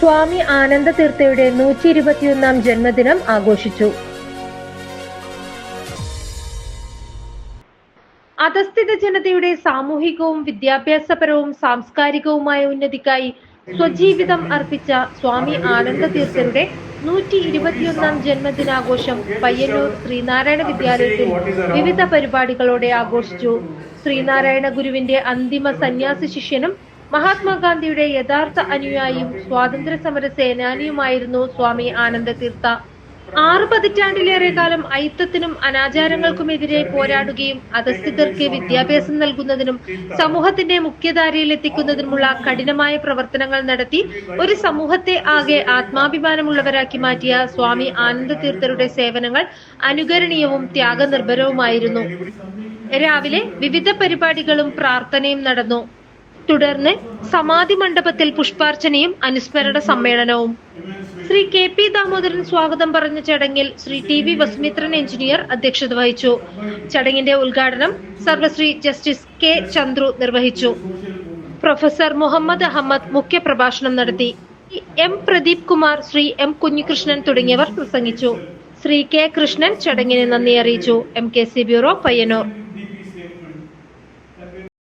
സ്വാമി ആനന്ദതീർത്ഥയുടെ 121ാം ജന്മദിനം ആഘോഷിച്ചു. അധസ്ഥിത ജനതയുടെ സാമൂഹികവും വിദ്യാഭ്യാസപരവും സാംസ്കാരികവുമായ ഉന്നതിക്കായി സ്വജീവിതം അർപ്പിച്ച സ്വാമി ആനന്ദതീർത്ഥരുടെ 121ാം ജന്മദിനാഘോഷം പയ്യന്നൂർ ശ്രീനാരായണ വിദ്യാലയത്തിൽ വിവിധ പരിപാടികളോടെ ആഘോഷിച്ചു. ശ്രീനാരായണ ഗുരുവിന്റെ അന്തിമ സന്യാസി ശിഷ്യനും മഹാത്മാഗാന്ധിയുടെ യഥാർത്ഥ അനുയായിയും സ്വാതന്ത്ര്യ സമര സേനാനിയുമായിരുന്നു സ്വാമി ആനന്ദതീർത്ഥ. 6 പതിറ്റാണ്ടിലേറെ കാലം അയിത്തത്തിനും അനാചാരങ്ങൾക്കുമെതിരെ പോരാടുകയും അധസ്ഥിതർക്ക് വിദ്യാഭ്യാസം നൽകുന്നതിനും സമൂഹത്തിന്റെ മുഖ്യധാരയിൽ എത്തിക്കുന്നതിനുമുള്ള കഠിനമായ പ്രവർത്തനങ്ങൾ നടത്തി ഒരു സമൂഹത്തെ ആകെ ആത്മാഭിമാനമുള്ളവരാക്കി മാറ്റിയ സ്വാമി ആനന്ദതീർത്ഥരുടെ സേവനങ്ങൾ അനുകരണീയവും ത്യാഗനിർഭരവുമായിരുന്നു. രാവിലെ വിവിധ പരിപാടികളും പ്രാർത്ഥനയും നടന്നു. തുടർന്ന് സമാധി മണ്ഡപത്തിൽ പുഷ്പാർച്ചനയും അനുസ്മരണ സമ്മേളനവും. ശ്രീ കെ പി ദാമോദരൻ സ്വാഗതം പറഞ്ഞ ചടങ്ങിൽ Shri T V Vasumithran engineer അധ്യക്ഷത വഹിച്ചു. ചടങ്ങിന്റെ ഉദ്ഘാടനം സർവശ്രീ ജസ്റ്റിസ് കെ ചന്ദ്രു നിർവഹിച്ചു. പ്രൊഫസർ മുഹമ്മദ് അഹമ്മദ് മുഖ്യപ്രഭാഷണം നടത്തി. എം പ്രദീപ് കുമാർ, ശ്രീ എം കുഞ്ഞികൃഷ്ണൻ തുടങ്ങിയവർ പ്രസംഗിച്ചു. ശ്രീ കെ കൃഷ്ണൻ ചടങ്ങിന് നന്ദി അറിയിച്ചു. MKC bureau, Payyanur.